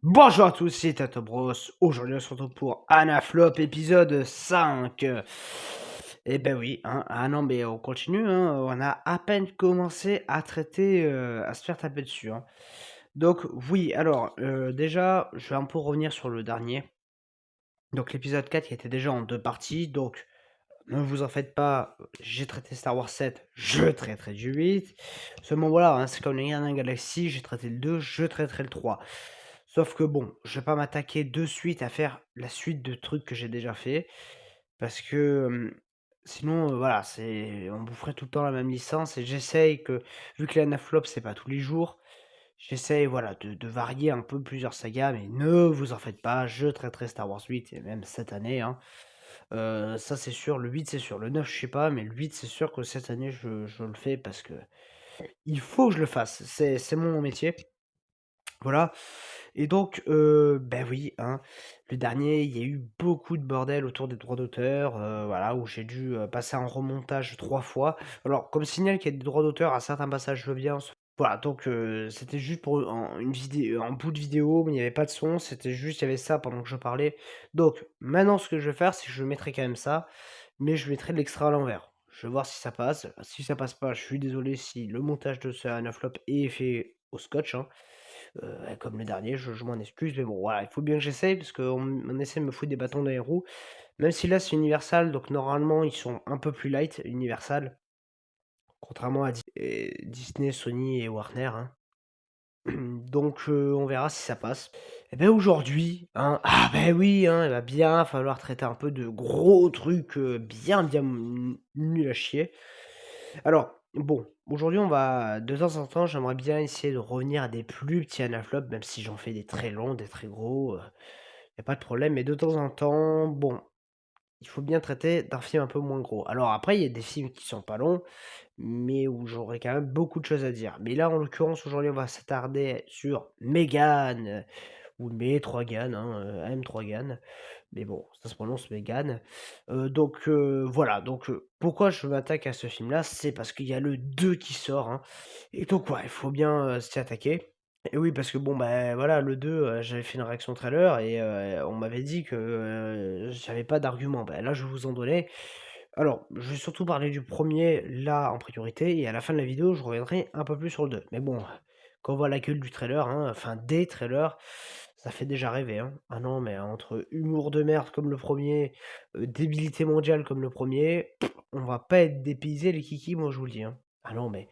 Bonjour à tous, c'est Tato Bros. Aujourd'hui, on se retrouve pour Anaflop épisode 5. Eh ben oui, hein. Ah non, mais on continue, hein. On a à peine commencé à traiter, à se faire taper dessus, hein. Donc, oui, alors, déjà, je vais un peu revenir sur le dernier. Donc, l'épisode 4 qui était déjà en deux parties. Donc, ne vous en faites pas, j'ai traité Star Wars 7, je traiterai du 8. Seulement voilà, hein, c'est comme les Gardiens de la Galaxie, j'ai traité le 2, je traiterai le 3. Sauf que bon, je vais pas m'attaquer de suite à faire la suite de trucs que j'ai déjà fait. Parce que sinon, voilà, on boufferait tout le temps la même licence. Et j'essaye que, vu que la Naflop, c'est pas tous les jours, j'essaye voilà, de varier un peu plusieurs sagas. Mais ne vous en faites pas, je traiterai Star Wars 8, et même cette année, hein. Ça c'est sûr, le 8 c'est sûr, le 9 je sais pas, mais le 8 c'est sûr que cette année je le fais parce que il faut que je le fasse, c'est mon métier. Voilà. Et donc, oui, hein, le dernier, il y a eu beaucoup de bordel autour des droits d'auteur, voilà, où j'ai dû, passer en remontage 3 fois. Alors, comme signal qu'il y a des droits d'auteur à certains passages, je veux bien. Voilà, donc c'était juste pour un bout de vidéo, mais il n'y avait pas de son, c'était juste il y avait ça pendant que je parlais. Donc maintenant, ce que je vais faire, c'est que je mettrai quand même ça, mais je mettrai de l'extra à l'envers. Je vais voir si ça passe. Si ça passe pas, je suis désolé si le montage de ce Anaflop est fait au scotch, hein. Comme le dernier, je m'en excuse, mais bon, voilà, il faut bien que j'essaye parce qu'on essaie de me foutre des bâtons dans les roues. Même si là, c'est Universal, donc normalement, ils sont un peu plus light, Universal, contrairement à Disney, Sony et Warner, hein. Donc, on verra si ça passe. Et ben aujourd'hui, hein, ah ben oui, hein, il va bien falloir traiter un peu de gros trucs bien nuls à chier. Alors, bon, aujourd'hui, on va de temps en temps, j'aimerais bien essayer de revenir à des plus petits anaflops, même si j'en fais des très longs, des très gros, y a pas de problème. Mais de temps en temps, bon, il faut bien traiter d'un film un peu moins gros. Alors après, il y a des films qui sont pas longs, mais où j'aurais quand même beaucoup de choses à dire. Mais là, en l'occurrence, aujourd'hui, on va s'attarder sur Megan, ou M3GAN, hein, M3GAN. Mais bon, ça se prononce Megan. Donc voilà, donc pourquoi je m'attaque à ce film-là? C'est parce qu'il y a le 2 qui sort, hein, et donc ouais, il faut bien, s'y attaquer. Et oui, parce que bon, bah, voilà, le 2, j'avais fait une réaction trailer et on m'avait dit que, j'avais pas d'argument. Bah, là, je vais vous en donner. Alors, je vais surtout parler du premier là, en priorité, et à la fin de la vidéo, je reviendrai un peu plus sur le 2. Mais bon, quand on voit la gueule du trailer, hein, enfin des trailers, ça fait déjà rêver, hein. Ah non, mais entre humour de merde comme le premier, débilité mondiale comme le premier, on va pas être dépaysés les kikis, moi je vous le dis, hein. Ah non, mais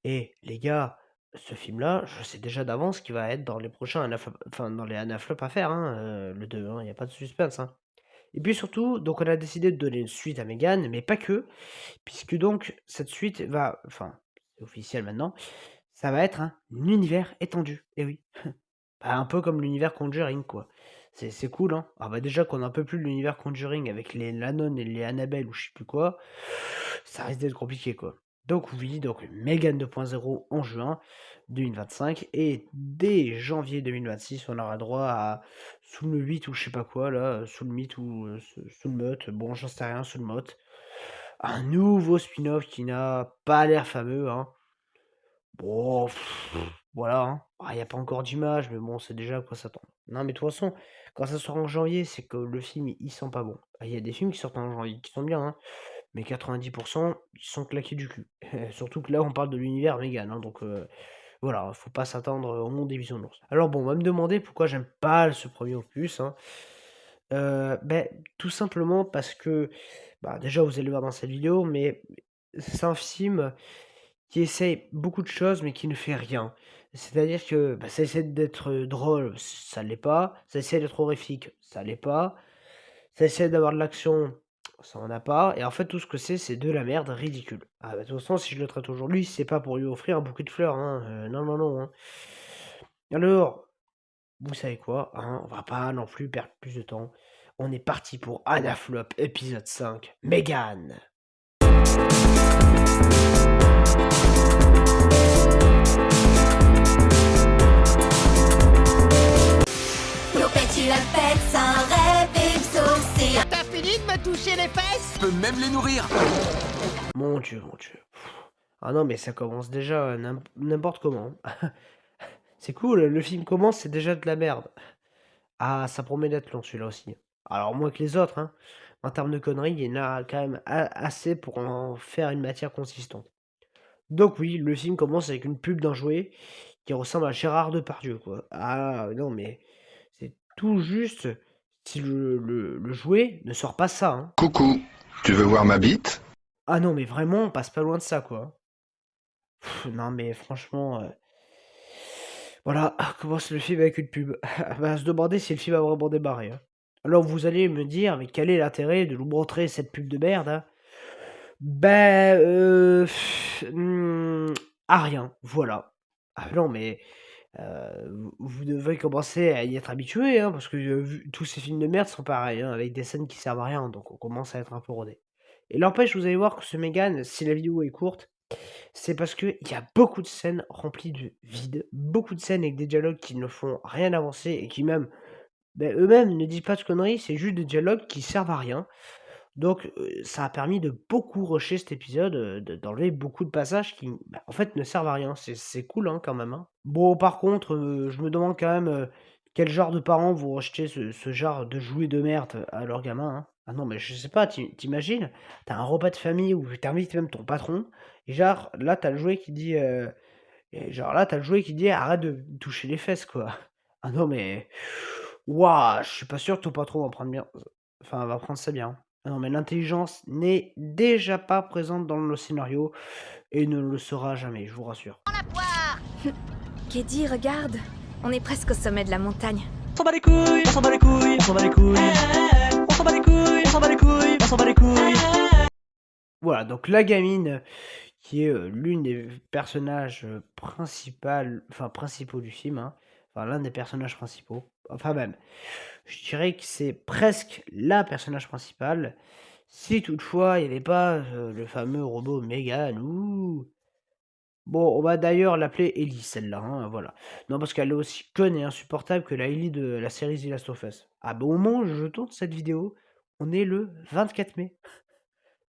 les gars, ce film-là, je sais déjà d'avance qu'il va être dans les prochains enfin dans les Anaflop à faire, hein, le 2, hein, il y a pas de suspense, hein. Et puis surtout, donc on a décidé de donner une suite à Megan, mais pas que, puisque donc cette suite va, enfin, c'est officiel maintenant, ça va être un univers étendu. Et oui. Bah, un peu comme l'univers Conjuring, quoi. C'est cool, hein. Ah bah déjà qu'on a un peu plus l'univers Conjuring avec les Lannon et les Annabelle ou je sais plus quoi, ça risque d'être compliqué, quoi. Donc oui, donc Megan 2.0 en juin 2025 et dès janvier 2026, on aura droit à sous le 8 ou je sais pas quoi là, sous le mythe ou sous le meute, bon j'en sais rien, sous le motte. Un nouveau spin-off qui n'a pas l'air fameux, hein. Bon, voilà, hein. Ah, il y a pas encore d'image, mais bon, c'est déjà à quoi s'attendre. Non, mais de toute façon, quand ça sort en janvier, c'est que le film, il sent pas bon. Ah, il y a des films qui sortent en janvier qui sont bien, hein, mais 90 ils sont claqués du cul. Surtout que là, on parle de l'univers Megan, hein, donc voilà, faut pas s'attendre au monde des bisounours. Alors bon, on va me demander pourquoi j'aime pas ce premier opus, hein. Tout simplement parce que, bah, déjà, vous allez le voir dans cette vidéo, mais c'est un film qui essaye beaucoup de choses, mais qui ne fait rien. C'est-à-dire que, bah, ça essaie d'être, drôle, ça l'est pas. Ça essaie d'être horrifique, ça l'est pas. Ça essaie d'avoir de l'action, ça en a pas. Et en fait, tout ce que c'est de la merde ridicule. Ah bah, de toute façon, si je le traite aujourd'hui, c'est pas pour lui offrir un bouquet de fleurs, hein, non, non, non, hein. Alors, vous savez quoi, hein? On va pas non plus perdre plus de temps. On est parti pour Anaflop épisode 5, Megan. Tu la fête, c'est un rêve exaucé. T'as fini de me toucher les fesses? Je peux même les nourrir. Mon Dieu, mon Dieu. Ah non, mais ça commence déjà n'importe comment. C'est cool, le film commence, c'est déjà de la merde. Ah, ça promet d'être long celui-là aussi. Alors moins que les autres, hein. En termes de conneries, il y en a quand même assez pour en faire une matière consistante. Donc oui, le film commence avec une pub d'un jouet qui ressemble à Gérard Depardieu, quoi. Ah non, mais c'est tout juste si le jouet ne sort pas ça, hein. Coucou, tu veux voir ma bite? Ah non, mais vraiment, on passe pas loin de ça, quoi. Non, mais franchement, voilà, commence le film avec une pub. On va se demander si le film a vraiment démarré, hein. Alors vous allez me dire, mais quel est l'intérêt de nous montrer cette pub de merde, hein? Ben, à rien, voilà. Ah non, mais vous devez commencer à y être habitué, hein, parce que, vu tous ces films de merde sont pareils, hein, avec des scènes qui servent à rien, donc on commence à être un peu rodé. Et n'empêche, vous allez voir que ce Mégane, si la vidéo est courte, c'est parce qu'il y a beaucoup de scènes remplies de vide, beaucoup de scènes avec des dialogues qui ne font rien avancer et qui même, ben eux-mêmes ne disent pas de conneries, c'est juste des dialogues qui servent à rien. Donc, ça a permis de beaucoup rusher cet épisode, d'enlever beaucoup de passages qui, bah, en fait, ne servent à rien. C'est cool, hein, quand même, hein. Bon, par contre, je me demande quand même, quel genre de parents vont acheter ce genre de jouets de merde à leurs gamins, hein. Ah non, mais je sais pas, t'imagines, tu un repas de famille où tu invites même ton patron et genre, là, t'as le jouet qui dit, «Arrête de me toucher les fesses», quoi. Ah non, mais waouh, je suis pas sûr que ton patron va prendre ça bien. Ah non, mais l'intelligence n'est déjà pas présente dans le scénario et ne le sera jamais, je vous rassure. La poire. Keddy, regarde, on est presque au sommet de la montagne. On s'en bat les couilles, on s'en bat les couilles, on s'en bat les couilles. On s'en bat les couilles, on s'en bat les couilles, on s'en bat les couilles. Voilà, donc la gamine qui est, l'une des personnages, principaux du film, hein. Enfin, l'un des personnages principaux. Enfin même, je dirais que c'est presque la personnage principale, si toutefois il n'y avait pas, le fameux robot Megan, ouh! Bon, on va d'ailleurs l'appeler Ellie, celle-là, hein, voilà. Non, parce qu'elle est aussi conne et insupportable que la Ellie de la série The Last of Us. Ah bah, au moment où je tourne cette vidéo, on est le 24 mai.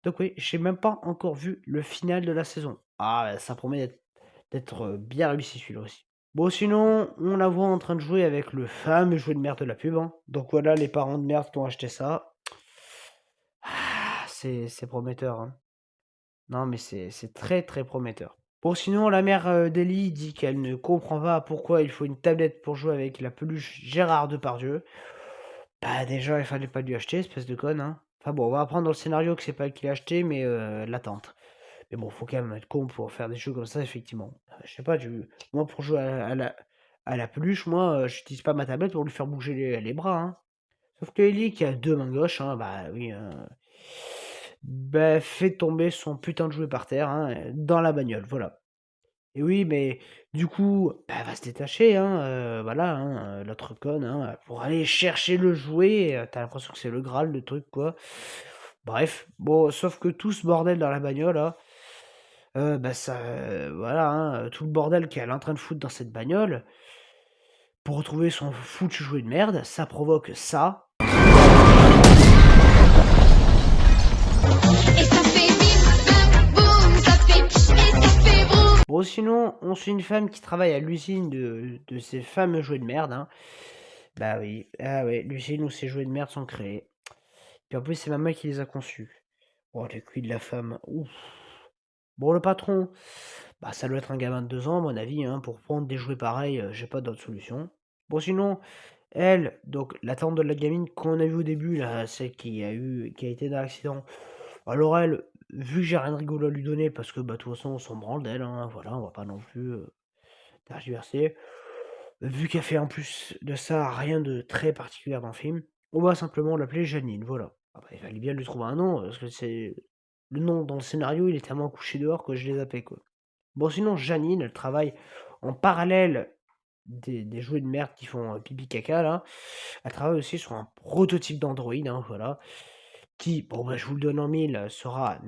Donc oui, j'ai même pas encore vu le final de la saison. Ah, ça promet d'être bien réussi celui-là aussi. Bon, sinon, on la voit en train de jouer avec le fameux jouet de merde de la pub, hein. Donc voilà, les parents de merde qui ont acheté ça. Ah, c'est prometteur, hein. Non, mais c'est très très prometteur. Bon, sinon, la mère d'Ellie dit qu'elle ne comprend pas pourquoi il faut une tablette pour jouer avec la peluche Gérard Depardieu. Bah, déjà, il fallait pas lui acheter, espèce de conne, hein. Enfin bon, on va apprendre dans le scénario que c'est pas elle qui l'a acheté, mais l'attente. Mais bon, faut quand même être con pour faire des jeux comme ça, effectivement. Je sais pas, moi, pour jouer à la peluche, moi, j'utilise pas ma tablette pour lui faire bouger les bras, hein. Sauf que Ellie, qui a deux mains gauches, hein, bah oui, bah, fait tomber son putain de jouet par terre, hein, dans la bagnole, voilà. Et oui, mais du coup, bah, elle va se détacher, hein, voilà, hein, l'autre conne, hein, pour aller chercher le jouet, tu l'impression que c'est le Graal, le truc, quoi. Bref, bon, sauf que tout ce bordel dans la bagnole, là, bah, ça, voilà, hein, tout le bordel qu'elle est en train de foutre dans cette bagnole, pour retrouver son foutu jouet de merde, ça provoque ça. Et ça fait bim, bam, boum, ça fait pch, et ça fait vroom. Bon, sinon, on suit une femme qui travaille à l'usine de ces fameux jouets de merde, hein. Bah oui, ah ouais, l'usine où ces jouets de merde sont créés. Puis en plus, c'est maman qui les a conçus. Oh, les cuits de la femme, ouf. Bon, le patron, bah ça doit être un gamin de 2 ans, à mon avis, hein, pour prendre des jouets pareils, j'ai pas d'autre solution. Bon, sinon, elle, donc la tante de la gamine qu'on a vue au début, là, celle qui a été dans l'accident. Alors elle, vu que j'ai rien de rigolo à lui donner, parce que bah de toute façon on s'en branle d'elle, hein, voilà, on va pas non plus tergiverser. Vu qu'elle fait en plus de ça rien de très particulier dans le film, on va simplement l'appeler Janine, voilà. Ah bah, il fallait bien lui trouver un nom, parce que c'est le nom dans le scénario, il est tellement couché dehors que je les zappé, quoi. Bon, sinon, Janine, elle travaille en parallèle des jouets de merde qui font pipi caca, là. Elle travaille aussi sur un prototype d'Android, hein, voilà. Qui, bon, bah, je vous le donne en mille, sera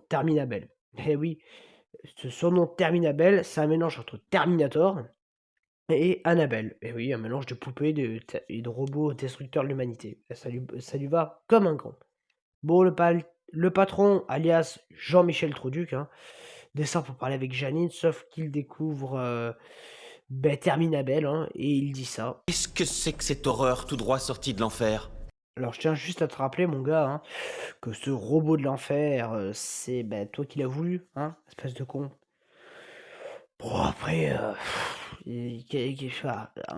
Terminabel. Eh oui, son nom Terminabel, c'est un mélange entre Terminator et Annabelle. Et oui, un mélange de poupées et de robots destructeurs de l'humanité. Ça lui va comme un grand. Bon, le patron, alias Jean-Michel Trouduc, hein, descend pour parler avec Janine, sauf qu'il découvre Terminabel, hein, et il dit ça. Qu'est-ce que c'est que cette horreur tout droit sortie de l'enfer? Alors je tiens juste à te rappeler, mon gars, hein, que ce robot de l'enfer, c'est toi qui l'as voulu, hein, espèce de con. Bon après, un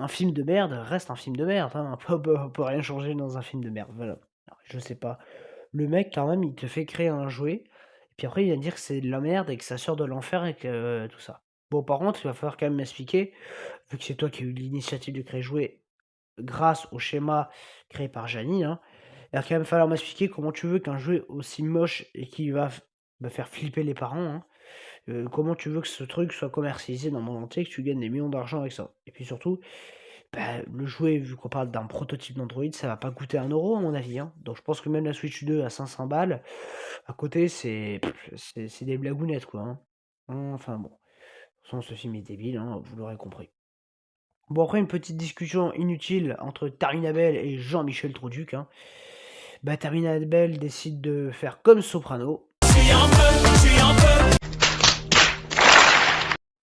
film de merde reste un film de merde, hein. On peut rien changer dans un film de merde, voilà. Alors, je sais pas. Le mec quand même, il te fait créer un jouet, et puis après il va dire que c'est de la merde et que ça sort de l'enfer et que tout ça. Bon par contre, il va falloir quand même m'expliquer, vu que c'est toi qui as eu l'initiative de créer le jouet grâce au schéma créé par Janine, hein, il va quand même falloir m'expliquer comment tu veux qu'un jouet aussi moche et qui va faire flipper les parents, hein, comment tu veux que ce truc soit commercialisé dans le monde entier, que tu gagnes des millions d'argent avec ça? Et puis surtout, le jouet, vu qu'on parle d'un prototype d'Android, ça va pas coûter 1 € à mon avis, hein. Donc je pense que même la Switch 2 à 500 balles, à côté, c'est des blagounettes, quoi, hein. Enfin bon, de toute façon, ce film est débile, hein, vous l'aurez compris. Bon, après une petite discussion inutile entre Terminabel et Jean-Michel Trouduc, hein. Terminabel décide de faire comme Soprano.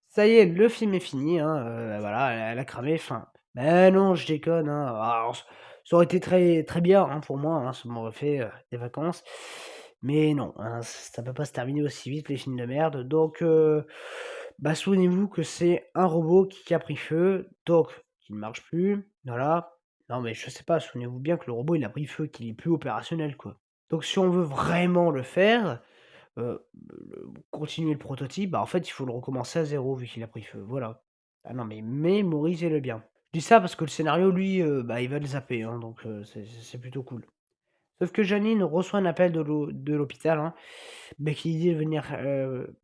Ça y est, le film est fini, hein, voilà, elle a cramé, enfin, mais non, je déconne, hein. Alors, ça aurait été très, très bien, hein, pour moi, hein, ça m'aurait fait, des vacances, mais non, hein, ça peut pas se terminer aussi vite les films de merde, donc souvenez-vous que c'est un robot qui a pris feu, donc qui ne marche plus, voilà. Non, mais je sais pas, souvenez-vous bien que le robot, il a pris feu, qu'il est plus opérationnel, quoi. Donc si on veut vraiment le faire, continuer le prototype, en fait, il faut le recommencer à zéro vu qu'il a pris feu, voilà. Ah non, mais mémorisez-le bien. Je dis ça parce que le scénario, lui, il va le zapper, hein, donc c'est plutôt cool. Sauf que Janine reçoit un appel de l'hôpital, hein, qui dit de venir,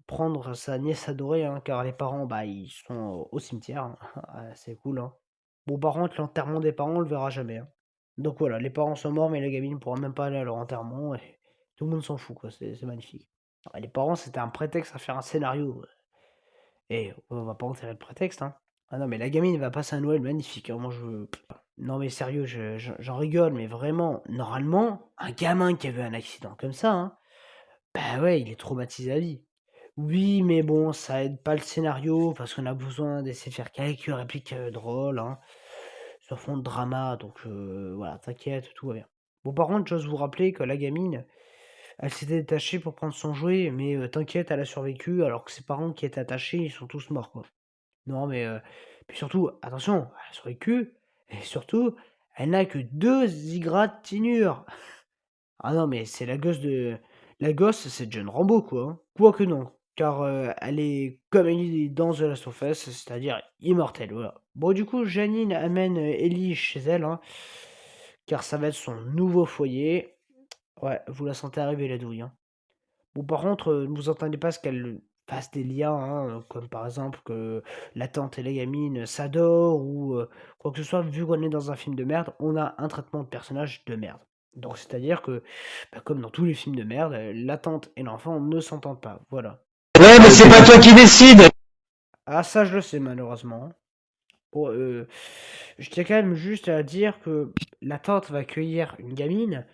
prendre sa nièce adorée, hein, car les parents, ils sont au cimetière, hein. Ah, c'est cool, hein. Bon, par contre, l'enterrement des parents, on le verra jamais, hein. Donc voilà, les parents sont morts, mais la gamine ne pourra même pas aller à leur enterrement et tout le monde s'en fout, quoi, c'est magnifique. Les parents, c'était un prétexte à faire un scénario, et on va pas enterrer le prétexte, hein. Ah non, mais la gamine va passer un Noël magnifique, hein, moi je non mais sérieux, j'en rigole, mais vraiment, normalement, un gamin qui a vu un accident comme ça, hein, ouais, il est traumatisé à vie. Oui, mais bon, ça aide pas le scénario parce qu'on a besoin d'essayer de faire quelques répliques, drôles, hein, sur fond de drama, donc voilà, t'inquiète, tout va bien. Bon, par contre, j'ose vous rappeler que la gamine, elle s'était détachée pour prendre son jouet, mais t'inquiète, elle a survécu alors que ses parents qui étaient attachés, ils sont tous morts, quoi. Non, mais puis surtout, attention, elle a survécu et surtout, elle n'a que 2 égratignures. Ah non, mais c'est la gosse, c'est John Rambo, quoi, hein. Quoique non, car, elle est comme Ellie dans The Last of Us, c'est-à-dire immortelle, voilà. Bon, du coup, Janine amène, Ellie chez elle, hein, car ça va être son nouveau foyer. Ouais, vous la sentez arriver la douille, hein. Bon, par contre, ne vous attendez pas à ce qu'elle fasse des liens, hein, comme par exemple que la tante et la gamine s'adorent ou quoi que ce soit, vu qu'on est dans un film de merde, on a un traitement de personnage de merde. Donc c'est-à-dire que, comme dans tous les films de merde, la tante et l'enfant ne s'entendent pas, voilà. Ouais, mais c'est pas toi qui décide. Ah ça, je le sais malheureusement, hein. Bon, je tiens quand même juste à dire que la tante va accueillir une gamine,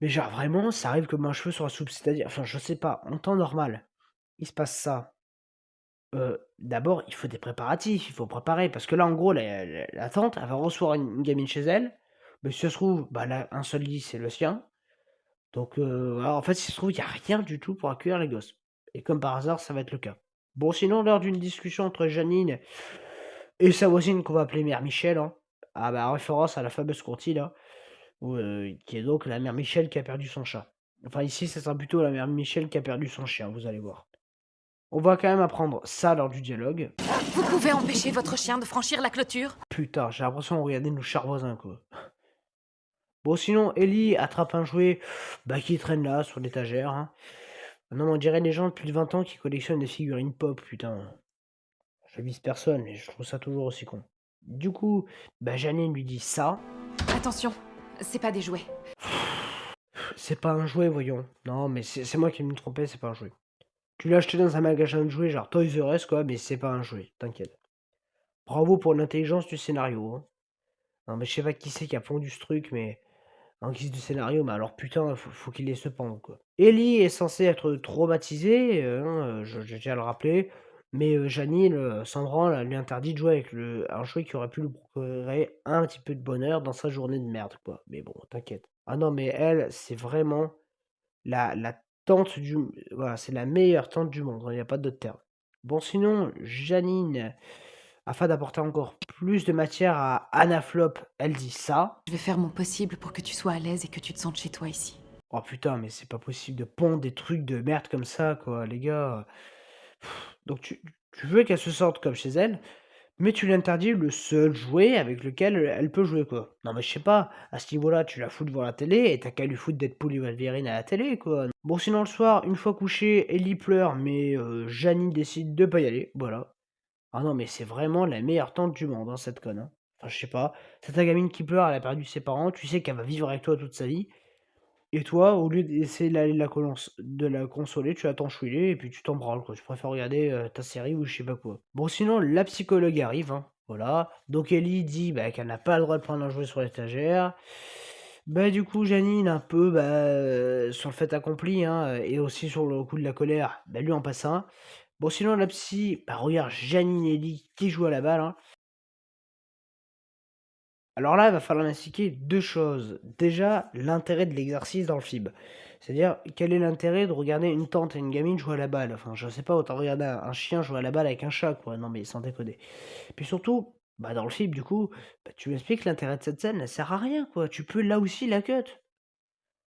mais genre vraiment, ça arrive comme un cheveu sur la soupe, c'est-à-dire enfin je sais pas, en temps normal, il se passe ça. D'abord, il faut des préparatifs, il faut préparer parce que là, en gros, la tante, elle va recevoir une gamine chez elle, mais si ça se trouve, là, un seul lit, c'est le sien, donc voilà, en fait, si ça se trouve, il y a rien du tout pour accueillir les gosses et comme par hasard, ça va être le cas. Bon, sinon, lors d'une discussion entre Janine et sa voisine qu'on va appeler mère Michel, hein, en référence à la fameuse Conti là, où, qui est donc la mère Michel qui a perdu son chat. Enfin, ici, ça sera plutôt la mère Michel qui a perdu son chien, vous allez voir. On va quand même apprendre ça lors du dialogue. Vous pouvez empêcher votre chien de franchir la clôture? Putain, j'ai l'impression de regarder nos chers voisins, quoi. Bon, sinon, Ellie attrape un jouet qui traîne là, sur l'étagère, hein. Non, mais on dirait les gens de plus de 20 ans qui collectionnent des figurines pop, putain. Je vise personne, mais je trouve ça toujours aussi con. Du coup, Janine lui dit ça. Attention, c'est pas des jouets. C'est pas un jouet, voyons. Non, mais c'est moi qui me trompais, c'est pas un jouet. Tu l'as acheté dans un magasin de jouets, genre Toys R Us, quoi, mais c'est pas un jouet, t'inquiète. Bravo pour l'intelligence du scénario, hein. Non, mais je sais pas qui c'est qui a pondu ce truc, mais en guise de scénario, mais alors putain, faut qu'il laisse se pendre, quoi. Ellie est censée être traumatisée, hein, je tiens à le rappeler, Mais Janine, s'en branle, elle lui interdit de jouer avec un jouet qui aurait pu lui procurer un petit peu de bonheur dans sa journée de merde, quoi. Mais bon, t'inquiète. Ah non, mais elle, c'est vraiment la tante voilà, c'est la meilleure tante du monde, il y a pas d'autre terme. Bon sinon, Janine, afin d'apporter encore plus de matière à Anaflop, elle dit ça. Je vais faire mon possible pour que tu sois à l'aise et que tu te sentes chez toi ici. Oh putain, mais c'est pas possible de pondre des trucs de merde comme ça, quoi, les gars. Donc tu veux qu'elle se sente comme chez elle, mais tu lui interdis le seul jouet avec lequel elle peut jouer, quoi. Non mais je sais pas, à ce niveau-là, tu la fous devant la télé et t'as qu'à lui foutre Deadpool et Wolverine à la télé, quoi. Bon sinon le soir, une fois couché, Ellie pleure, mais Janine décide de pas y aller, voilà. Ah non mais c'est vraiment la meilleure tante du monde, hein, cette conne, hein. Enfin je sais pas, c'est ta gamine qui pleure, elle a perdu ses parents, tu sais qu'elle va vivre avec toi toute sa vie, et toi, au lieu d'essayer d'aller de la consoler, tu vas t'enchouiller et puis tu t'en branles, quoi. Tu préfères regarder, ta série ou je sais pas quoi. Bon sinon, la psychologue arrive, hein, voilà. Donc Ellie dit, bah, qu'elle n'a pas le droit de prendre un jouet sur l'étagère. Bah, du coup, Janine, un peu, bah, sur le fait accompli, hein, et aussi sur le coup de la colère, bah, lui en passe un. Bon sinon, la psy, bah, regarde Janine et Ellie qui jouent à la balle, hein. Alors là, il va falloir m'expliquer 2 choses. Déjà, l'intérêt de l'exercice dans le film. C'est-à-dire, quel est l'intérêt de regarder une tante et une gamine jouer à la balle? Enfin, je sais pas, autant regarder un chien jouer à la balle avec un chat, quoi. Non, mais sans déconner. Puis surtout, bah, dans le film, du coup, bah, tu m'expliques l'intérêt de cette scène, elle sert à rien, quoi. Tu peux là aussi la cut.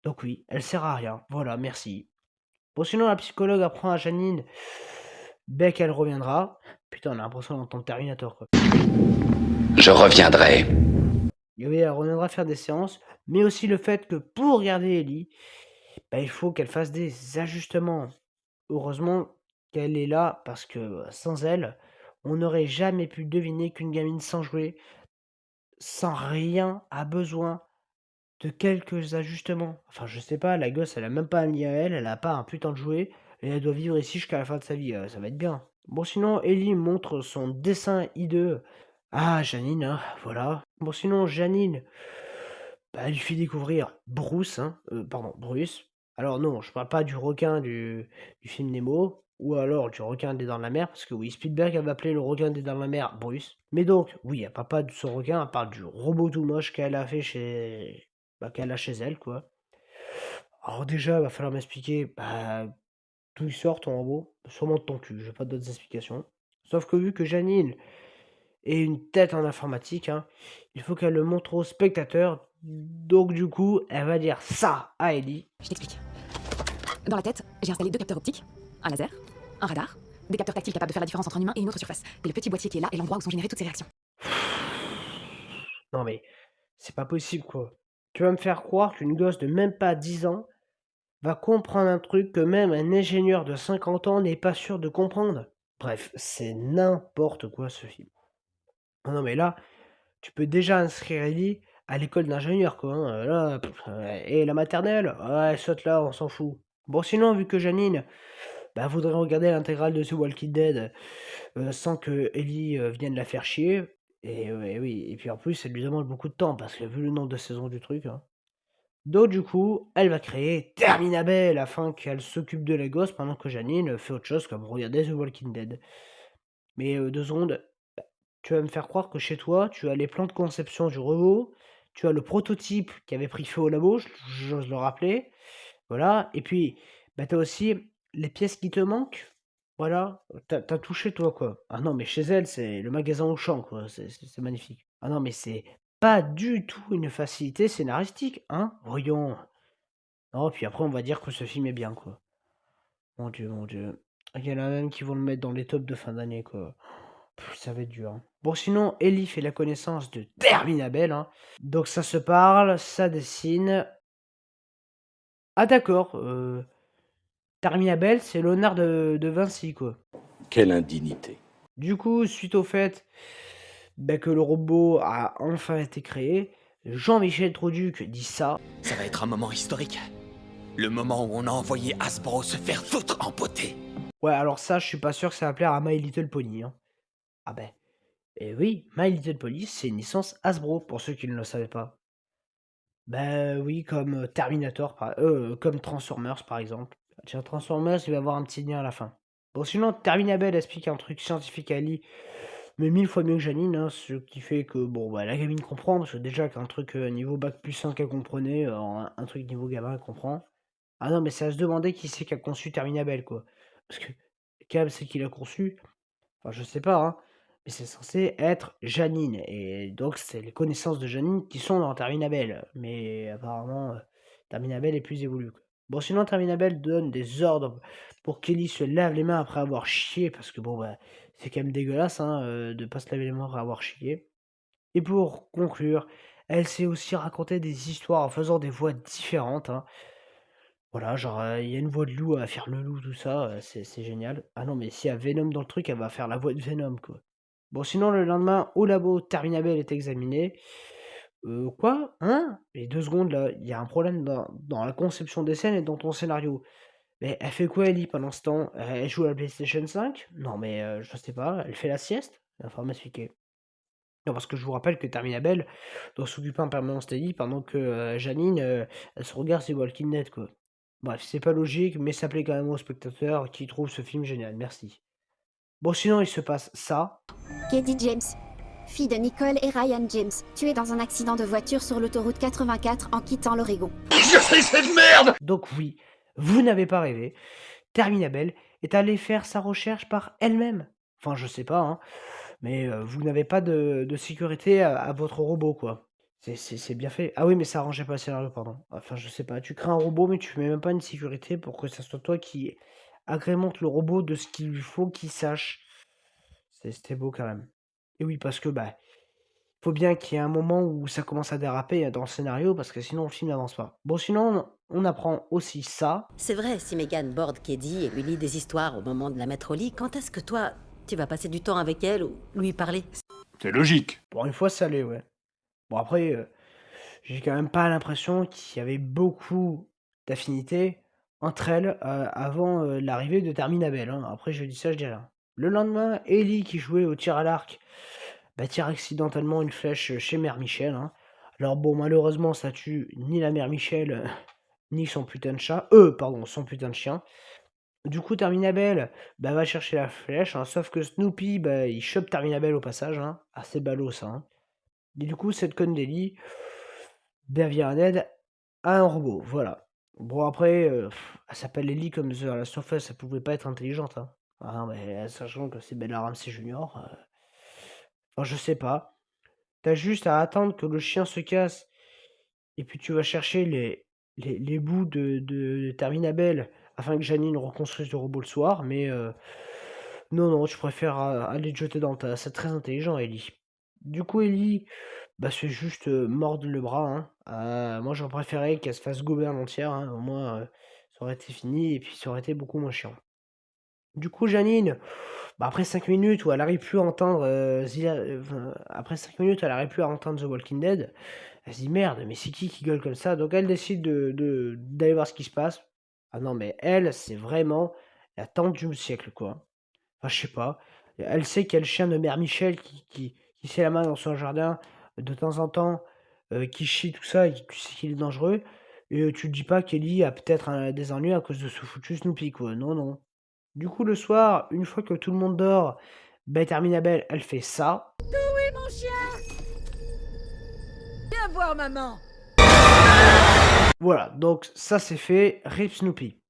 Donc oui, elle sert à rien. Voilà, merci. Bon, sinon, la psychologue apprend à Janine, ben, qu'elle reviendra. Putain, on a l'impression d'entendre Terminator, quoi. Je reviendrai. Et oui, elle reviendra faire des séances, mais aussi le fait que pour garder Ellie, bah, il faut qu'elle fasse des ajustements. Heureusement qu'elle est là, parce que sans elle, on n'aurait jamais pu deviner qu'une gamine sans jouet, sans rien, a besoin de quelques ajustements. Enfin, je sais pas, la gosse, elle a même pas un lit à elle, elle a pas un putain de jouet, et elle doit vivre ici jusqu'à la fin de sa vie, ça va être bien. Bon, sinon, Ellie montre son dessin hideux. Ah, Janine, hein, voilà. Bon, sinon, Janine, bah, elle lui fait découvrir Bruce, hein, pardon, Bruce. Alors non, je parle pas du requin du film Nemo, ou alors du requin des Dents de la Mer, parce que oui, Spielberg avait appelé le requin des Dents de la Mer Bruce. Mais donc, oui, elle parle pas de ce requin, elle parle du robot tout moche qu'elle a fait qu'elle a chez elle, quoi. Alors déjà, il va falloir m'expliquer, bah, d'où il sort ton robot, sûrement de ton cul, j'ai pas d'autres explications. Sauf que vu que Janine et une tête en informatique, hein, il faut qu'elle le montre au spectateur. Donc du coup, elle va dire ça à Ellie. Je t'explique. Dans la tête, j'ai installé 2 capteurs optiques, un laser, un radar, des capteurs tactiles capables de faire la différence entre un humain et une autre surface. Et le petit boîtier qui est là est l'endroit où sont générées toutes ces réactions. Non mais, c'est pas possible quoi. Tu vas me faire croire qu'une gosse de même pas 10 ans va comprendre un truc que même un ingénieur de 50 ans n'est pas sûr de comprendre. Bref, c'est n'importe quoi ce film. Non mais là, tu peux déjà inscrire Ellie à l'école d'ingénieur, quoi, hein, là, et la maternelle? Ouais, saute là, on s'en fout. Bon, sinon, vu que Janine, bah, voudrait regarder l'intégrale de The Walking Dead, sans que Ellie, vienne la faire chier, et oui, et puis en plus, elle lui demande beaucoup de temps, parce que vu le nombre de saisons du truc, hein. Donc du coup, elle va créer Terminabel afin qu'elle s'occupe de la gosse pendant que Janine fait autre chose comme regarder The Walking Dead. Mais 2 secondes, tu vas me faire croire que chez toi, tu as les plans de conception du robot, tu as le prototype qui avait pris feu au labo, j'ose le rappeler, voilà, et puis, bah, tu as aussi les pièces qui te manquent, voilà, tu as tout chez toi, quoi. Ah non, mais chez elle, c'est le magasin Auchan, quoi, c'est magnifique. Ah non, mais c'est pas du tout une facilité scénaristique, hein, voyons. Non, puis après, on va dire que ce film est bien, quoi. Mon Dieu, mon Dieu. Il y en a même qui vont le mettre dans les tops de fin d'année, quoi. Ça va être dur, hein. Bon, sinon, Ellie fait la connaissance de Terminabel, hein. Donc ça se parle, ça dessine. Ah d'accord, Terminabel, c'est Léonard de Vinci, quoi. Quelle indignité. Du coup, suite au fait bah, que le robot a enfin été créé, Jean-Michel Troduc dit ça. Ça va être un moment historique. Le moment où on a envoyé Hasbro se faire foutre en beauté. Ouais, alors ça, je suis pas sûr que ça va plaire à My Little Pony, hein. Ah ben, et oui, My Little Pony, c'est une licence Hasbro, pour ceux qui ne le savaient pas. Bah oui, comme Terminator, comme Transformers par exemple. Tiens, Transformers, il va avoir un petit lien à la fin. Bon, sinon, Terminabel explique un truc scientifique à Ellie, mais 1000 fois mieux que Janine, hein, ce qui fait que, bon, bah, la gamine comprend, parce que déjà qu'un truc niveau bac plus 5 qu'elle comprenait, un truc niveau gamin elle comprend. Ah non, mais c'est à se demander qui c'est qui a conçu Terminabel, quoi. Parce que Cam, c'est qui l'a conçu, enfin, je sais pas, hein, mais c'est censé être Janine, et donc c'est les connaissances de Janine qui sont dans Terminabel, mais apparemment, Terminabel est plus évolué, quoi. Bon, sinon, Terminabel donne des ordres pour qu'Ellie se lave les mains après avoir chié, parce que bon, bah, c'est quand même dégueulasse, hein, de pas se laver les mains après avoir chié. Et pour conclure, elle sait aussi raconter des histoires en faisant des voix différentes, hein. Voilà, genre, il y a une voix de loup, elle va faire le loup, tout ça, c'est génial. Ah non, mais s'il y a Venom dans le truc, elle va faire la voix de Venom, quoi. Bon, sinon, le lendemain, au labo, Terminabel est examiné. Quoi? Hein? Et 2 secondes, là, il y a un problème dans la conception des scènes et dans ton scénario. Mais elle fait quoi, Ellie, pendant ce temps? Elle joue à la PlayStation 5? Non, mais je sais pas, elle fait la sieste? Il va falloir m'expliquer. Non, parce que je vous rappelle que Terminabel doit s'occuper en permanence d'Ellie pendant que Janine, elle se regarde sur Walking Dead, quoi. Bref, c'est pas logique, mais ça plaît quand même aux spectateurs qui trouvent ce film génial. Merci. Bon, sinon, il se passe ça. Katie James, fille de Nicole et Ryan James, tuée dans un accident de voiture sur l'autoroute 84 en quittant l'Oregon. Donc oui, vous n'avez pas rêvé. Terminabel est allée faire sa recherche par elle-même. Enfin, je sais pas, hein, mais vous n'avez pas de sécurité à votre robot, quoi. C'est bien fait. Ah oui, mais ça arrangeait pas le scénario, pardon. Enfin, je sais pas, tu crées un robot, mais tu mets même pas une sécurité pour que ça soit toi qui agrémente le robot de ce qu'il lui faut qu'il sache. C'était beau quand même. Et oui, parce que bah, faut bien qu'il y ait un moment où ça commence à déraper dans le scénario, parce que sinon le film n'avance pas. Bon, sinon, on apprend aussi ça. C'est vrai, si Megan borde Keddy et lui lit des histoires au moment de la mettre au lit, quand est-ce que toi, tu vas passer du temps avec elle ou lui parler? C'est logique. Pour une fois, ça l'est, ouais. Bon, après, j'ai quand même pas l'impression qu'il y avait beaucoup d'affinités entre elles avant l'arrivée de Terminabel, hein. Après, je dis ça, je dis rien. Le lendemain, Ellie, qui jouait au tir à l'arc, bah, tire accidentellement une flèche chez Mère Michel, hein. Alors bon, malheureusement, ça tue ni la Mère Michel, ni son putain de chat. Pardon, son putain de chien. Du coup, Terminabel, bah, va chercher la flèche, hein, sauf que Snoopy, bah, il chope Terminabel au passage, hein. Assez ballot, ça, hein. Et du coup, cette conne d'Ellie, bah, vient en aide à un robot, voilà. Bon, après, elle s'appelle Ellie comme The Last of Us, elle pouvait pas être intelligente, hein. Ah, mais sachant que c'est Bella Ramsey Junior, enfin, je sais pas. T'as juste à attendre que le chien se casse, et puis tu vas chercher les bouts de Terminabel afin que Janine reconstruise le robot le soir, mais non, non, je préfère aller te jeter dans le tas. C'est très intelligent, Ellie. Du coup, Ellie, bah, c'est juste mordre le bras, hein. Moi, j'aurais préféré qu'elle se fasse gober en entière, hein. Au moins, ça aurait été fini, et puis ça aurait été beaucoup moins chiant. Du coup, Janine, bah, après 5 minutes où elle arrive plus à entendre après 5 minutes, elle arrive plus à entendre The Walking Dead, elle se dit merde, mais c'est qui gueule comme ça? Donc elle décide d'aller voir ce qui se passe. Ah non, mais elle, c'est vraiment la tante du siècle, quoi. Enfin, je sais pas. Elle sait qu'il y a le chien de Mère Michel qui se la main dans son jardin de temps en temps, qui chie tout ça et que tu sais qu'il est dangereux. Et tu te dis pas qu'Ellie a peut-être des ennuis à cause de ce foutu Snoopy, quoi. Non, non. Du coup, le soir, une fois que tout le monde dort, ben Terminabel, elle fait ça. Oui, mon chien. Viens voir maman. Voilà, donc ça c'est fait, RIP Snoopy.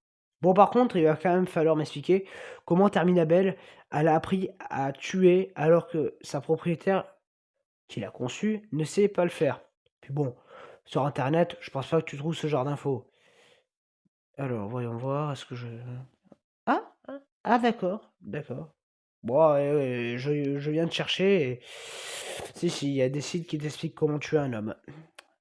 Bon, par contre, il va quand même falloir m'expliquer comment Terminabel, elle a appris à tuer alors que sa propriétaire, qui l'a conçu, ne sait pas le faire. Puis bon, sur internet, je pense pas que tu trouves ce genre d'infos. Alors, voyons voir, est-ce que je... Ah, d'accord, d'accord. Bon, ouais, ouais, je viens de chercher et... Si, il y a des sites qui t'expliquent comment tuer un homme.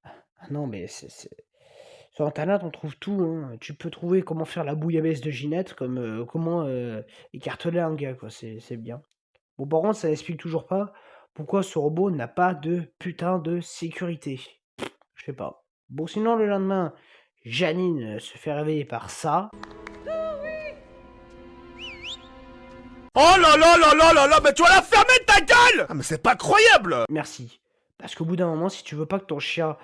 Ah non, mais sur internet, on trouve tout, hein. Tu peux trouver comment faire la bouillabaisse de Ginette, comme comment écarteler un gars, quoi. C'est bien. Bon, par contre, ça n'explique toujours pas pourquoi ce robot n'a pas de putain de sécurité. Je sais pas. Bon, sinon, le lendemain, Janine se fait réveiller par ça. Oh là là là là là là, mais tu vas la fermer ta gueule! Ah mais c'est pas croyable! Merci. Parce qu'au bout d'un moment, si tu veux pas que ton chien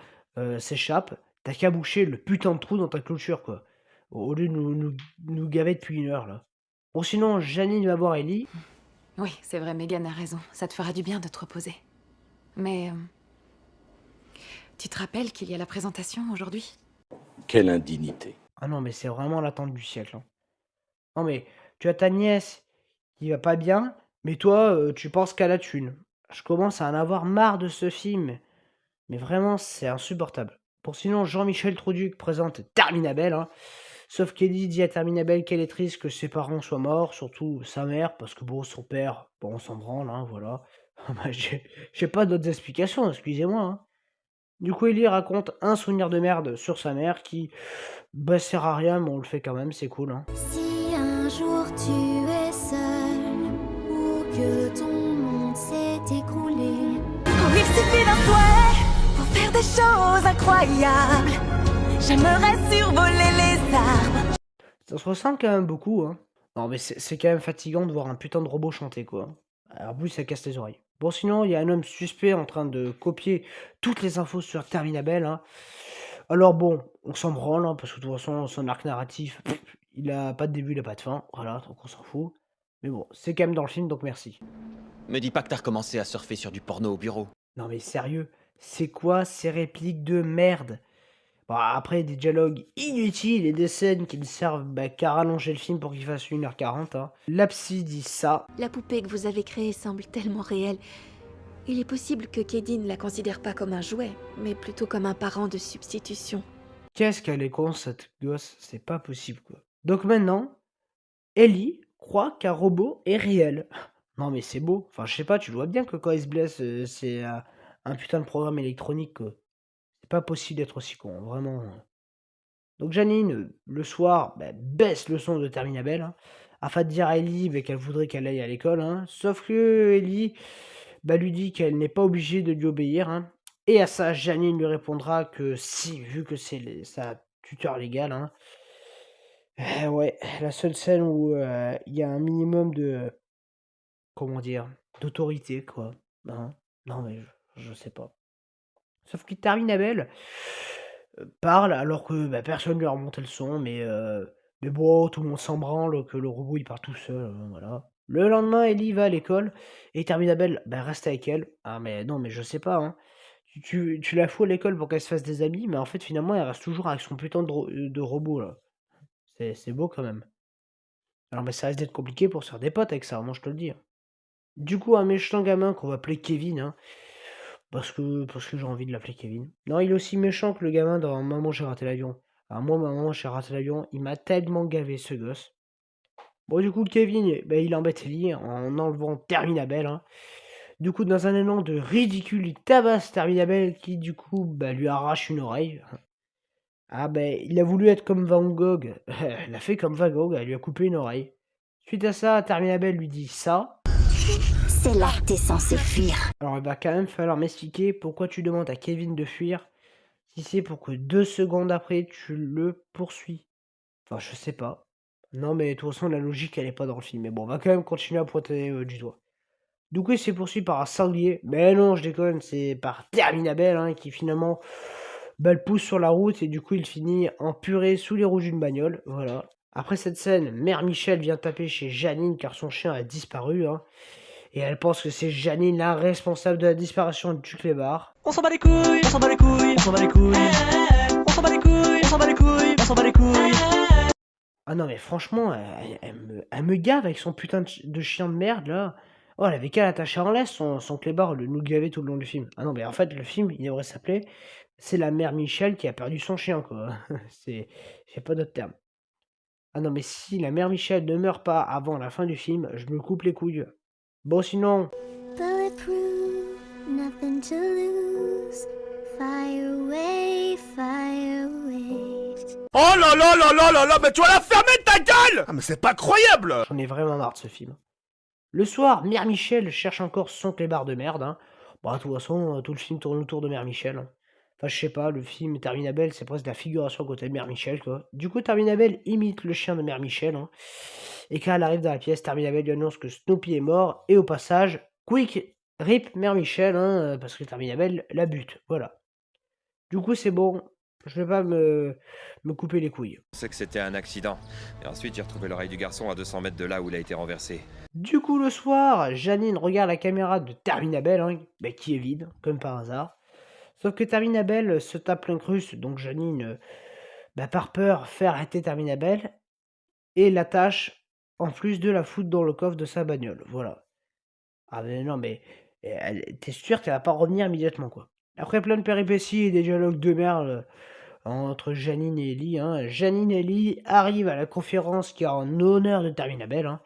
s'échappe, t'as qu'à boucher le putain de trou dans ta clôture, quoi. Au lieu de nous gaver depuis 1 heure, là. Bon, sinon, Janine va voir Ellie. Oui, c'est vrai, Megan a raison. Ça te fera du bien de te reposer. Mais... tu te rappelles qu'il y a la présentation aujourd'hui? Quelle indignité. Ah non, mais c'est vraiment l'attente du siècle, hein. Non, mais tu as ta nièce qui va pas bien, mais toi, tu penses qu'à la thune. Je commence à en avoir marre de ce film. Mais vraiment, c'est insupportable. Pour sinon, Jean-Michel Trouduc présente Terminabel, hein. Sauf qu'Ellie dit à Terminabel qu'elle est triste que ses parents soient morts, surtout sa mère, parce que bon, son père, bon, on s'en branle, hein, voilà. Bah, j'ai pas d'autres explications, excusez-moi, hein. Du coup, Ellie raconte un souvenir de merde sur sa mère qui, bah, sert à rien, mais on le fait quand même, c'est cool, hein. Si un jour tu es seul ou que ton monde s'est écroulé, Il suffit d'un souhait pour faire des choses incroyables. J'aimerais survoler les arbres. Ça se ressemble quand même beaucoup, hein. Non, mais c'est quand même fatigant de voir un putain de robot chanter, quoi. En plus, ça casse les oreilles. Bon, sinon, il y a un homme suspect en train de copier toutes les infos sur Terminabel, hein. Alors bon, on s'en branle, hein, parce que de toute façon, son arc narratif, il a pas de début, il a pas de fin. Voilà, donc on s'en fout. Mais bon, c'est quand même dans le film, donc merci. Me dis pas que t'as recommencé à surfer sur du porno au bureau. Non mais sérieux, c'est quoi ces répliques de merde? Bon, après, des dialogues inutiles et des scènes qui ne servent qu'à rallonger le film pour qu'il fasse 1h40, hein. L'Apsi dit ça. La poupée que vous avez créée semble tellement réelle. Il est possible que Kedin ne la considère pas comme un jouet, mais plutôt comme un parent de substitution. Qu'est-ce qu'elle est con, cette gosse, c'est pas possible, quoi. Donc maintenant, Ellie croit qu'un robot est réel. Non mais c'est beau, enfin je sais pas, tu vois bien que quand il se blesse, c'est un putain de programme électronique, quoi. C'est pas possible d'être aussi con, vraiment. Donc Janine, le soir, baisse le son de Terminabel, hein, afin de dire à Ellie qu'elle voudrait qu'elle aille à l'école, hein. Sauf que Ellie lui dit qu'elle n'est pas obligée de lui obéir, hein. Et à ça, Janine lui répondra que si, vu que c'est sa tuteur légale, hein. Ouais, la seule scène où il y a un minimum de, comment dire, d'autorité, quoi. Hein. Non mais je sais pas. Sauf que Terminabel parle alors que personne lui a remonté le son, mais bon, tout le monde s'en branle que le robot il part tout seul, voilà. Le lendemain, Ellie va à l'école et Terminabel reste avec elle. Ah mais non, mais je sais pas, hein. Tu la fous à l'école pour qu'elle se fasse des amis, mais en fait finalement elle reste toujours avec son putain de robot là. C'est beau quand même. Alors mais ça risque d'être compliqué pour se faire des potes avec ça, moi je te le dis, hein. Du coup, un méchant gamin qu'on va appeler Kevin, hein, parce que j'ai envie de l'appeler Kevin. Non, il est aussi méchant que le gamin dans Maman, j'ai raté l'avion. Alors moi, Maman, j'ai raté l'avion, il m'a tellement gavé ce gosse. Bon, du coup, Kevin, il embête Ellie en enlevant Terminabel, hein. Du coup, dans un élan de ridicule, il tabasse Terminabel qui, du coup, lui arrache une oreille. Ah il a voulu être comme Van Gogh. Il a fait comme Van Gogh, elle lui a coupé une oreille. Suite à ça, Terminabel lui dit ça. c'est là que t'es censé fuir. Alors il va quand même falloir m'expliquer pourquoi tu demandes à Kevin de fuir si c'est pour que 2 secondes après tu le poursuis. Enfin, je sais pas. Non, mais de toute façon, la logique, elle est pas dans le film. Mais bon, on va quand même continuer à pointer du doigt. Du coup, il s'est poursuivi par un sanglier. Mais non, je déconne, c'est par Terminabel, hein, qui finalement le pousse sur la route et du coup, il finit en purée sous les roues d'une bagnole. Voilà. Après cette scène, Mère Michel vient taper chez Janine car son chien a disparu, hein. Et elle pense que c'est Janine la responsable de la disparition du clébard. On s'en bat les couilles, on s'en bat les couilles, on s'en bat les couilles. On s'en bat les couilles, on s'en bat les couilles, on s'en bat les couilles. Ah non mais franchement, elle me gave avec son putain de chien de merde là. Oh, elle avait qu'à l'attacher en laisse, son clébard, le nous gaver tout le long du film. Ah non mais en fait le film, il devrait s'appeler C'est la mère Michel qui a perdu son chien, quoi. J'ai pas d'autre terme. Ah non mais si la mère Michel ne meurt pas avant la fin du film, je me coupe les couilles. Bon sinon... Bulletproof, nothing to lose. Fire away, fire away. Oh là là là là là là, mais tu vas la fermer ta gueule! Ah mais c'est pas croyable! J'en ai vraiment marre de ce film. Le soir, Mère Michel cherche encore son clébard de merde, hein. Bon, de toute façon, tout le film tourne autour de Mère Michel, hein. Enfin, je sais pas, le film Terminabel, c'est presque de la figuration à côté de Mère Michel, quoi. Du coup, Terminabel imite le chien de Mère Michel, hein. Et quand elle arrive dans la pièce, Terminabel lui annonce que Snoopy est mort, et au passage, quick, rip Mère Michel, hein, parce que Terminabel la bute, voilà. Du coup, c'est bon, Je vais pas me couper les couilles. Je sais que c'était un accident. Et ensuite, j'ai retrouvé l'oreille du garçon à 200 mètres de là où il a été renversé. Du coup, le soir, Janine regarde la caméra de Terminabel, hein, bah, qui est vide, comme par hasard. Sauf que Terminabel se tape l'incruste, donc Janine, bah, par peur, fait arrêter Terminabel et l'attache, en plus de la foutre dans le coffre de sa bagnole. Voilà. Ah mais non, mais t'es sûr qu'elle va pas revenir immédiatement, quoi. Après plein de péripéties et des dialogues de merde entre Janine et Ellie, hein, Janine et Ellie arrivent à la conférence qui est en honneur de Terminabel, hein.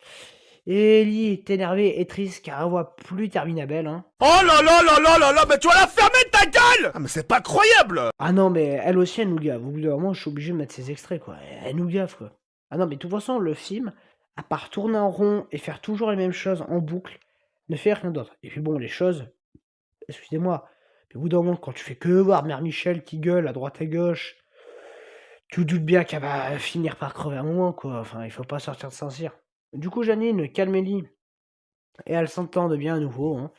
Et Ellie est énervée et triste car elle voit plus Terminabel, hein. Oh là là là là là là, mais tu vas la fermer ta gueule! Ah mais c'est pas croyable! Ah non, mais elle aussi, elle nous gave. Au bout d'un moment, je suis obligé de mettre ses extraits, quoi. Elle nous gave, quoi. Ah non, mais de toute façon, le film, à part tourner en rond et faire toujours les mêmes choses en boucle, ne fait rien d'autre. Et puis bon, les choses, excusez-moi, mais au bout d'un moment, quand tu fais que voir Mère Michel qui gueule à droite à gauche, tu te doutes bien qu'elle va finir par crever un moment, quoi. Enfin, il faut pas sortir de Saint-Cyr. Du coup, Janine calme Ellie et elle s'entend de bien à nouveau, hein.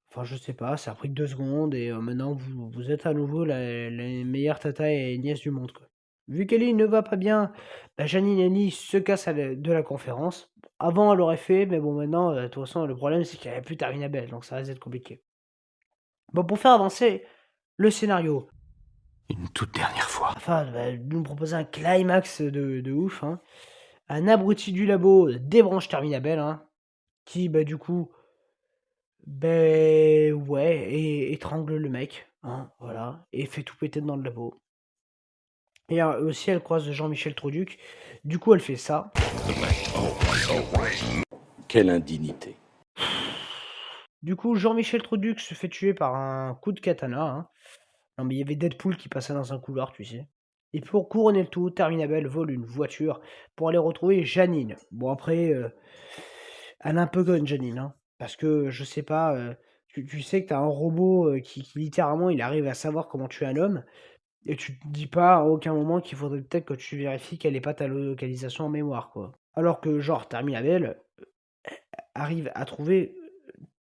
Enfin, je sais pas, ça a pris que 2 secondes et maintenant vous êtes à nouveau les meilleures tata et nièces du monde, quoi. Vu qu'Ellie ne va pas bien, bah, Janine et Ellie se cassent de la conférence. Avant, elle l'aurait fait, mais bon, maintenant, de toute façon, le problème, c'est qu'elle avait plus Terminabel, donc ça risque d'être compliqué. Bon, pour faire avancer le scénario, Une toute dernière fois. afin de nous proposer un climax de ouf, hein, un abruti du labo débranche Terminabel, hein, qui, bah, du coup, ben ouais, et étrangle le mec, hein, voilà, et fait tout péter dans le labo. Et aussi, elle croise Jean-Michel Troduc. Du coup, elle fait ça. Quelle indignité. Du coup, Jean-Michel Troduc se fait tuer par un coup de katana, hein. Non, mais il y avait Deadpool qui passait dans un couloir, tu sais. Et pour couronner le tout, Terminabel vole une voiture pour aller retrouver Janine. Bon, après, elle est un peu conne, Janine, hein. Parce que, je sais pas, tu sais que t'as un robot qui littéralement, il arrive à savoir comment tuer un homme. Et tu te dis pas à aucun moment qu'il faudrait peut-être que tu vérifies quelle est pas ta localisation en mémoire, quoi. Alors que, genre, Terminabel arrive à trouver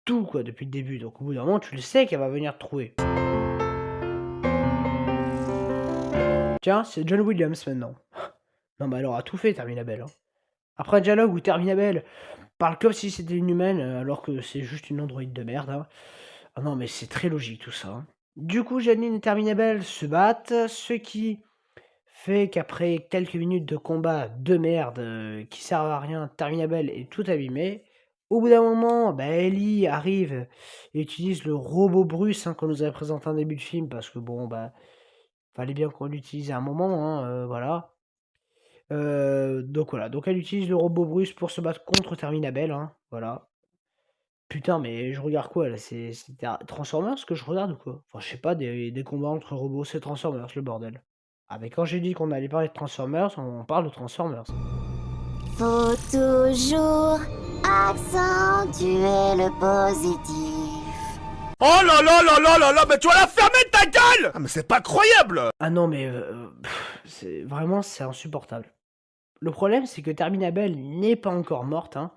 tout, quoi, depuis le début. Donc, au bout d'un moment, tu le sais qu'elle va venir te trouver. Tiens, c'est John Williams maintenant. Non, mais elle aura tout fait, Terminabel, hein. Après un dialogue où Terminabel parle comme si c'était une humaine, alors que c'est juste une androïde de merde, hein. Ah non, mais c'est très logique tout ça, hein. Du coup, Janine et Terminabel se battent, ce qui fait qu'après quelques minutes de combat de merde qui servent à rien, Terminabel est tout abîmé. Au bout d'un moment, bah, Ellie arrive et utilise le robot Bruce, hein, qu'on nous avait présenté en début de film, parce que bon, bah, fallait bien qu'on l'utilise à un moment, hein, voilà. Donc voilà, donc elle utilise le robot Bruce pour se battre contre Terminabel, hein, voilà. Putain, mais je regarde quoi là? C'est Transformers que je regarde ou quoi? Enfin, je sais pas, des combats entre robots, c'est Transformers, le bordel. Ah, mais quand j'ai dit qu'on allait parler de Transformers, on parle de Transformers. Faut toujours accentuer le positif. Oh là là là là là là, mais tu vas la fermer ta gueule! Ah mais c'est pas croyable! Ah non, mais vraiment, c'est insupportable. Le problème, c'est que Terminabel n'est pas encore morte, hein,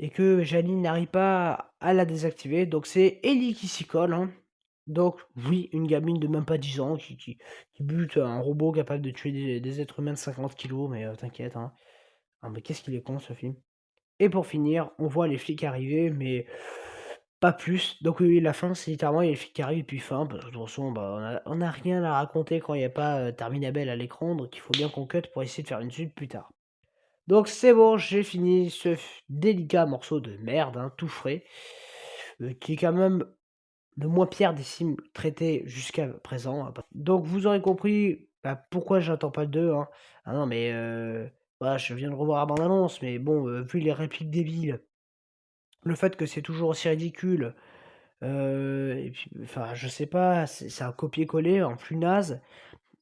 et que Janine n'arrive pas à la désactiver. Donc c'est Ellie qui s'y colle, hein. Donc oui, une gamine de même pas 10 ans qui bute un robot capable de tuer des êtres humains de 50 kilos, mais t'inquiète, hein. Ah, mais qu'est-ce qu'il est con ce film. Et pour finir, on voit les flics arriver, mais pas plus. Donc oui, la fin, c'est littéralement il y a les flics qui arrivent et puis fin, parce que de toute façon, bah, on a rien à raconter quand il n'y a pas Terminabel à l'écran, donc il faut bien qu'on cut pour essayer de faire une suite plus tard. Donc c'est bon, j'ai fini ce délicat morceau de merde, hein, tout frais, qui est quand même le moins pire des films traités jusqu'à présent, hein. Donc vous aurez compris bah, pourquoi j'attends pas le 2, hein. Ah non, mais voilà, je viens de revoir la bande-annonce, mais bon, vu les répliques débiles, le fait que c'est toujours aussi ridicule, et puis, enfin, je sais pas, c'est un copier-coller en plus naze,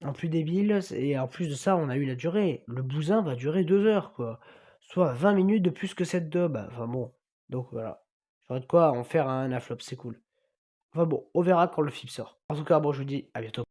en plus débile, et en plus de ça, on a eu la durée. Le bousin va durer 2 heures, quoi. Soit 20 minutes de plus que cette dub. Enfin bon, donc voilà. J'aurais de quoi en faire un flop, c'est cool. Enfin bon, on verra quand le film sort. En tout cas, bon, je vous dis à bientôt.